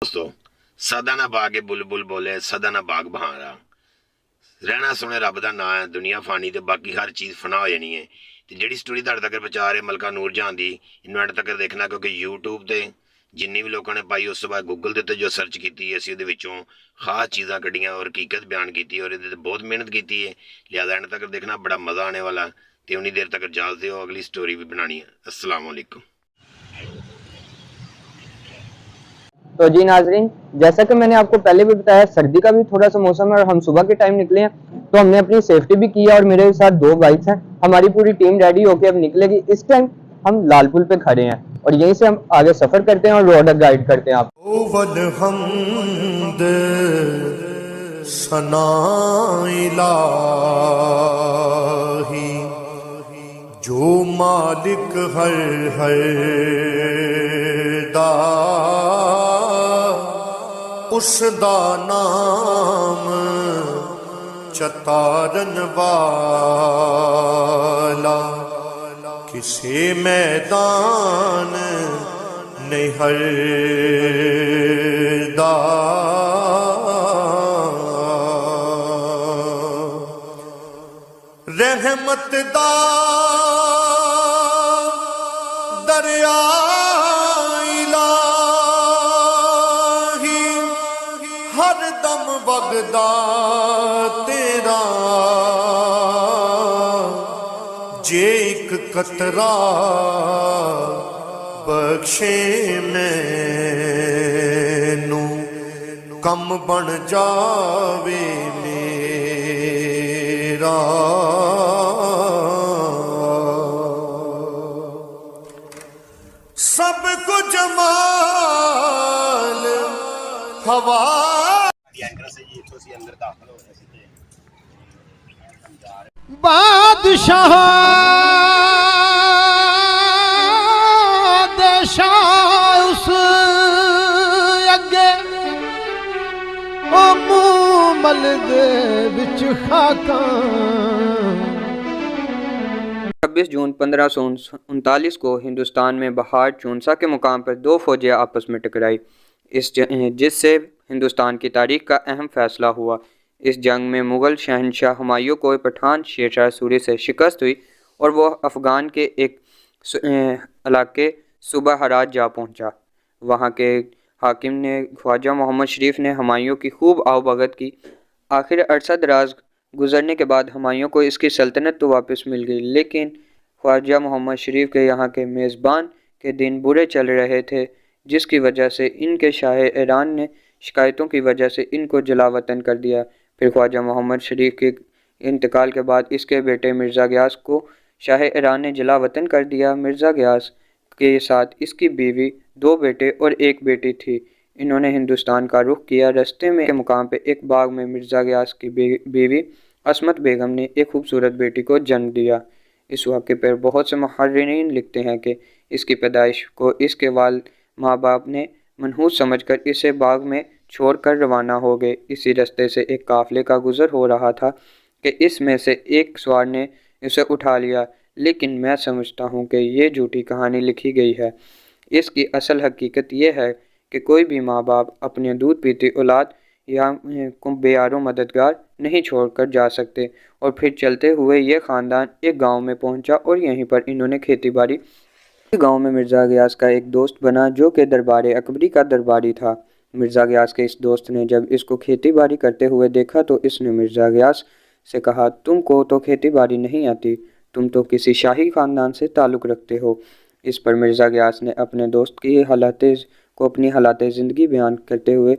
दोस्तों, सदा ना बागे बुलबुल बोले, सदा ना बाग बहारा। रहना सुने रब दा नां है। दुनिया फानी ते बाकी हर चीज़ फना हो जानी है। ते जेह्ड़ी स्टोरी तुहाडे तक पहुंचा रहे मलका नूर जहां दी, इन्नू एंड तक देखना, क्योंकि यूट्यूब ते जिन्नी भी लोगों ने पाई, उस तो बाद गूगल ते जो सर्च की, असीं उहदे विचों खास चीज़ां कड्ढियां और हकीकत बयान की और इहदे ते बहुत मेहनत की है। लिहाजा एंड तक देखना, बड़ा मज़ा आने वाला। तो उन्नी देर तक इजाज़त दिओ, अगली स्टोरी भी बनानी है। अस्सलाम वालेकुम। तो जी नाजरीन, जैसा कि मैंने आपको पहले भी बताया, सर्दी का भी थोड़ा सा मौसम है और हम सुबह के टाइम निकले हैं, तो हमने अपनी सेफ्टी भी की है और मेरे साथ 2 बाइक्स हैं। हमारी पूरी टीम रेडी होकर अब निकलेगी। इस टाइम हम लाल पुल पे खड़े हैं और यहीं से हम आगे सफर करते हैं और रोड गाइड करते हैं आप। वलहम्द सना इलाही, जो मालिक हर दा उस दा नाम चतारन वाला, किसे मैदान नहीं हर दा। रहमत दा दरिया इलाही, हर दम वगदा तेरा, जे एक कतरा बख्शे मैनू, कम बन जावे मेरा। सब को जमाल हवा बादशाह देशा उस अगे ओ मुंह मल दे विच खाकां। 26 जून 1539 को हिंदुस्तान में बहार चूंसा के मुकाम पर 2 फौजें आपस में टकराई, जिससे हिंदुस्तान की तारीख का अहम फैसला हुआ। इस जंग में मुग़ल शहनशाह हुमायूं को पठान शेरशाह सूरी से शिकस्त हुई और वह अफ़गान के एक इलाके सूबा हरात जा पहुंचा। वहां के हाकिम ने ख्वाजा मोहम्मद शरीफ ने हुमायूं की खूब आवभगत की। आखिर अरसा दराज गुजरने के बाद हुमायूं को इसकी सल्तनत तो वापस मिल गई, लेकिन ख्वाजा मोहम्मद शरीफ के यहाँ के मेज़बान के दिन बुरे चल रहे थे, जिसकी वजह से इनके शाह ईरान ने शिकायतों की वजह से इनको जलावतन कर दिया। फिर ख्वाजा मोहम्मद शरीफ के इंतकाल के बाद इसके बेटे मिर्ज़ा गयास को शाह ईरान ने जलावतन कर दिया। मिर्ज़ा गयास के साथ इसकी बीवी, 2 बेटे और 1 बेटी थी। इन्होंने हिंदुस्तान का रुख किया। रास्ते में के मुकाम पर एक बाग में मिर्ज़ा गयास की बीवी असमत बेगम ने एक खूबसूरत बेटी को जन्म दिया। इस वाक़े पर बहुत से मुहर्रिरीन लिखते हैं कि इसकी पैदाइश को इसके माँ बाप ने मनहूस समझकर इसे बाग में छोड़कर रवाना हो गए। इसी रास्ते से एक काफ़िले का गुज़र हो रहा था कि इसमें से एक सवार ने इसे उठा लिया, लेकिन मैं समझता हूँ कि ये झूठी कहानी लिखी गई है। इसकी असल हकीकत यह है कि कोई भी माँ बाप अपने दूध पीती औलाद या बेयारो मददगार नहीं छोड़कर जा सकते। और फिर चलते हुए ये ख़ानदान एक गांव में पहुंचा और यहीं पर इन्होंने खेती बाड़ी। गांव में मिर्ज़ा गयास का एक दोस्त बना जो कि दरबार अकबरी का दरबारी था। मिर्ज़ा गयास के इस दोस्त ने जब इसको खेती बाड़ी करते हुए देखा तो इसने मिर्ज़ा गयास से कहा, तुमको तो खेती बाड़ी नहीं आती, तुम तो किसी शाही ख़ानदान से ताल्लुक़ रखते हो। इस पर मिर्ज़ा गयास ने अपने दोस्त की अपनी हालात ज़िंदगी बयान करते हुए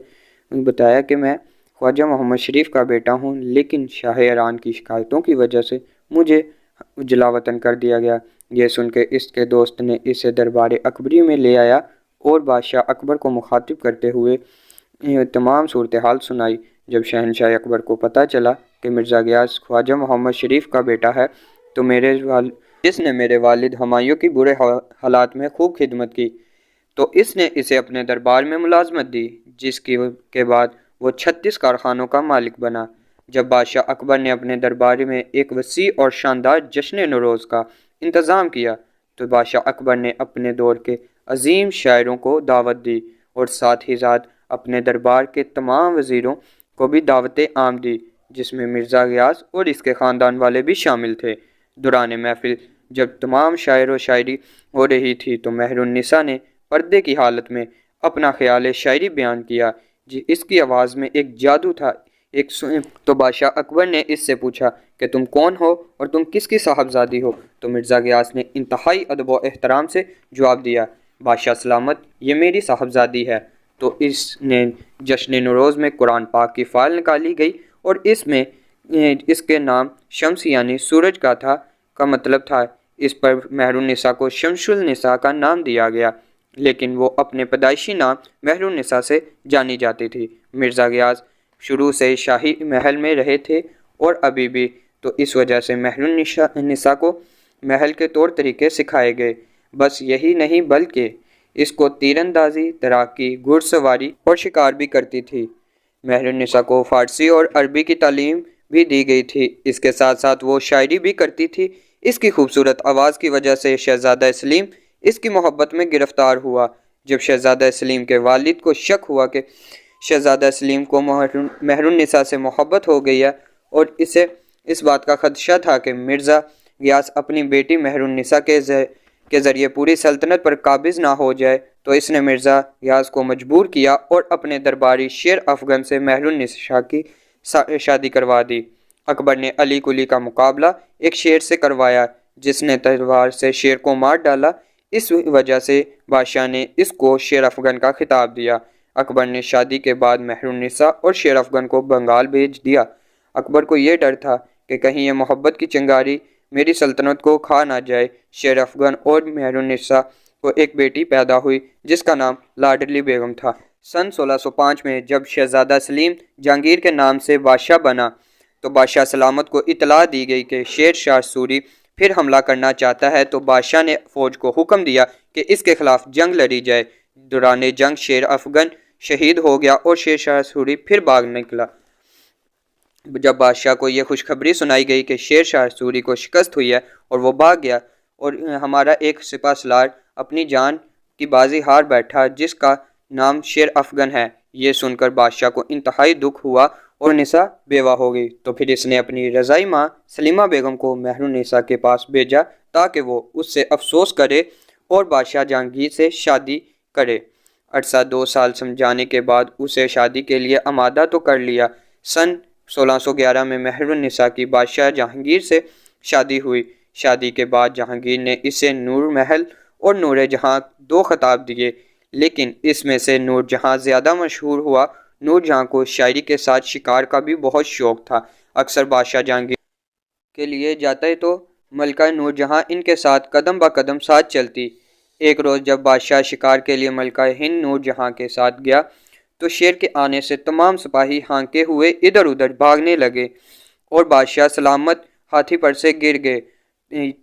बताया कि मैं ख्वाजा मोहम्मद शरीफ का बेटा हूँ, लेकिन शाह ईरान की शिकायतों की वजह से मुझे जलावतन कर दिया गया। यह सुन के इसके दोस्त ने इसे दरबार अकबरी में ले आया और बादशाह अकबर को मुखातिब करते हुए तमाम सूरत हाल सुनाई। जब शहनशाह अकबर को पता चला कि मिर्ज़ा गयास ख्वाजा मोहम्मद शरीफ का बेटा है, तो जिसने मेरे वालिद हुमायूं की बुरे हालात में खूब खिदमत की, तो इसने इसे अपने दरबार में मुलाजमत दी, जिसकी के बाद वो 36 कारखानों का मालिक बना। जब बादशाह अकबर ने अपने दरबार में एक वसी और शानदार जश्न नौरोज़ का इंतज़ाम किया, तो बादशाह अकबर ने अपने दौर के अजीम शायरों को दावत दी और साथ ही साथ अपने दरबार के तमाम वज़ीरों को भी दावत आम दी, जिसमें मिर्ज़ा ग़ियास और इसके ख़ानदान वाले भी शामिल थे। दौरान महफिल जब तमाम शायर व शायरी हो रही थी तो महरुन्निसा ने पर्दे की हालत में अपना ख्याल शायरी बयान किया। जी इसकी आवाज़ में एक जादू था। तो बादशाह अकबर ने इससे पूछा कि तुम कौन हो और तुम किसकी साहबजादी हो? तो मिर्ज़ा ग़ियास ने इंतहाई अदब व एहतराम से जवाब दिया, बादशाह सलामत, ये मेरी साहबजादी है। तो इसने जश्न नौरोज़ में कुरान पाक की फ़ाइल निकाली गई और इसमें इसके नाम शम्स यानी सूरज का मतलब था। इस पर महरुन्निसा को शम्सुल-निसा का नाम दिया गया, लेकिन वो अपने पैदाइशी नाम महरुन्निसा से जानी जाती थी। मिर्ज़ा ग़ियास शुरू से शाही महल में रहे थे और अभी भी, तो इस वजह से महरुन्निसा को महल के तौर तरीके सिखाए गए। बस यही नहीं बल्कि इसको तीरंदाजी, तैराकी, घुड़सवारी और शिकार भी करती थी। महरुन्निसा को फ़ारसी और अरबी की तालीम भी दी गई थी। इसके साथ साथ वो शायरी भी करती थी। इसकी खूबसूरत आवाज़ की वजह से शहज़ादा सलीम इसकी मोहब्बत में गिरफ़्तार हुआ। जब शहज़ादा सलीम के वालिद को शक हुआ कि शहज़ादा सलीम को महरुन्निसा से मोहब्बत हो गई है और इसे इस बात का ख़दशा था कि मिर्ज़ा ग़ियास अपनी बेटी महरुन्निसा के ज़रिए पूरी सल्तनत पर काबिज़ ना हो जाए, तो इसने मिर्ज़ा ग़ियास को मजबूर किया और अपने दरबारी शेर अफ़गन से महरुन्निसा की शादी करवा दी। अकबर ने अली कुली का मुकाबला एक शेर से करवाया, जिसने तलवार से शेर को मार डाला। इस वजह से बादशाह ने इसको शेर अफ़गन का खिताब दिया। अकबर ने शादी के बाद महरुन्निसा और शेर अफ़गन को बंगाल भेज दिया। अकबर को ये डर था कि कहीं ये मोहब्बत की चिंगारी मेरी सल्तनत को खा ना जाए। शेर अफ़गन और महरुन्निसा को एक बेटी पैदा हुई जिसका नाम लाडली बेगम था। सन 1605 में जब शहज़ादा सलीम जहांगीर के नाम से बादशाह बना तो बादशाह सलामत को इतला दी गई कि शेर शाह सूरी फिर हमला करना चाहता है, तो बादशाह ने फ़ौज को हुक्म दिया कि इसके खिलाफ जंग लड़ी जाए। दौरान जंग शेर अफ़गन शहीद हो गया और शेर शाह सूरी फिर भाग निकला। जब बादशाह को यह खुशखबरी सुनाई गई कि शेर शाह सूरी को शिकस्त हुई है और वो भाग गया और हमारा एक सिपा सलार अपनी जान की बाजी हार बैठा जिसका नाम शेर अफ़गन है, ये सुनकर बादशाह को इंतहाई दुख हुआ और निसा बेवा हो गई। तो फिर इसने अपनी रज़ाई माँ सलीमा बेगम को महरुन्निसा के पास भेजा ताकि वो उससे अफसोस करे और बादशाह जहांगीर से शादी करे। अरसा 2 साल समझाने के बाद उसे शादी के लिए आमादा तो कर लिया। सन 1611 में महरुन्निसा की बादशाह जहांगीर से शादी हुई। शादी के बाद जहांगीर ने इसे नूर महल और नूर जहां 2 खिताब दिए, लेकिन इसमें से नूर जहां ज़्यादा मशहूर हुआ। नूर जहां को शायरी के साथ शिकार का भी बहुत शौक़ था। अक्सर बादशाह जहांगीर के लिए जाते तो मलका नूर जहां इनके साथ कदम ब कदम साथ चलती। एक रोज़ जब बादशाह शिकार के लिए मलका हिंद नूर जहां के साथ गया तो शेर के आने से तमाम सिपाही हांके हुए इधर उधर भागने लगे और बादशाह सलामत हाथी पर से गिर गए।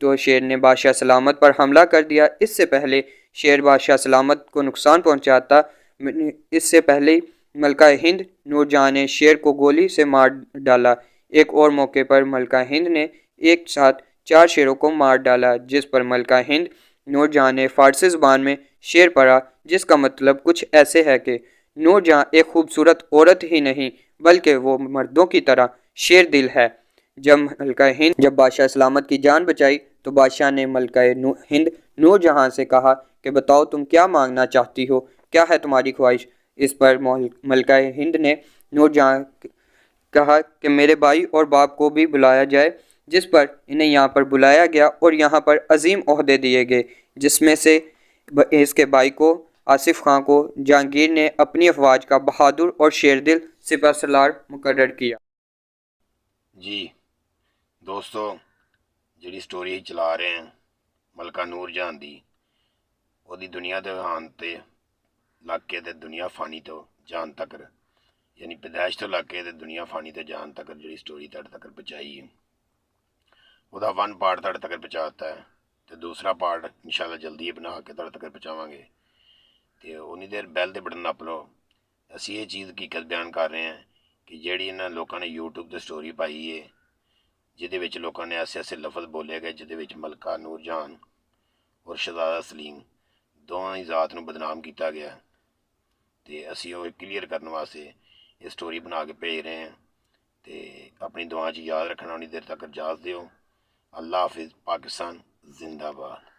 तो शेर ने बादशाह सलामत पर हमला कर दिया। इससे पहले शेर बादशाह सलामत को नुकसान पहुंचाता, इससे पहले मलका हिंद नूर जहां ने शेर को गोली से मार डाला। एक और मौके पर मलका हिंद ने एक साथ 4 शेरों को मार डाला, जिस पर मलका हिंद नूर जहां ने फ़ारसी ज़बान में शेर पढ़ा, जिसका मतलब कुछ ऐसे है कि नूर जहां एक खूबसूरत औरत ही नहीं बल्कि वो मर्दों की तरह शेर दिल है। जब बादशाह सलामत की जान बचाई तो बादशाह ने मलका हिंद नूर जहां से कहा कि बताओ तुम क्या मांगना चाहती हो, क्या है तुम्हारी ख्वाहिश। इस पर मलका हिंद ने नूर जहां कहा कि मेरे भाई और बाप को भी बुलाया जाए, जिस पर इन्हें यहाँ पर बुलाया गया और यहाँ पर अजीम ओहदे दिए गए, जिसमें से इसके भाई को आसिफ खां को जहांगीर ने अपनी अफवाज का बहादुर और शेरदिल सिपह सलार मुकर्रर किया। जी दोस्तों, जी स्टोरी चला रहे हैं मलका नूर जहां दी ओदी दुनिया दे हान ते लाके ते दुनिया फानी तो जान तक, यानी पैदाइश तो लाके ते दुनिया फानी ते जान तक जी स्टोरी तुहाडे तक पहुँचाई है। ਉਹਦਾ 1 ਪਾर्ट ਤੁਹਾਡੇ तक पहुँचाता है तो दूसरा पार्ट इंशाल्लाह जल्दी ही बना के ਤੁਹਾਡੇ तक पहुँचावांगे। तो उन्नी देर बैल दे बटन नप लो। असी ये चीज़ हकीकत बयान कर रहे हैं कि ਜਿਹੜੀ ਇਹਨਾਂ ਲੋਕਾਂ ਨੇ यूट्यूब ਤੇ स्टोरी पाई है ਜਿਹਦੇ ਵਿੱਚ ਲੋਕਾਂ ਨੇ ऐसे ऐसे लफज बोले गए ਜਿਹਦੇ ਵਿੱਚ ਮਲਕਾ ਨੂਰ ਜਹਾਨ और शहजादा सलीम दोवां ही ज़ात ਨੂੰ बदनाम किया गया। ਤੇ ਅਸੀਂ ਉਹ ਕਲੀਅਰ ਕਰਨ ਵਾਸਤੇ ਇਹ ਸਟੋਰੀ ਬਣਾ ਕੇ ਭੇਜ ਰਹੇ ਹਾਂ। ਤੇ ਆਪਣੀ ਦੁਆ 'ਚ ਯਾਦ ਰੱਖਣਾ, ਉਨੀ ਦੇਰ ਤੱਕ ਇਜਾਜ਼ਤ ਦਿਓ। ਅੱਲਾ ਹਾਫਿਜ਼। ਪਾਕਿਸਤਾਨ ਜ਼ਿੰਦਾਬਾਦ।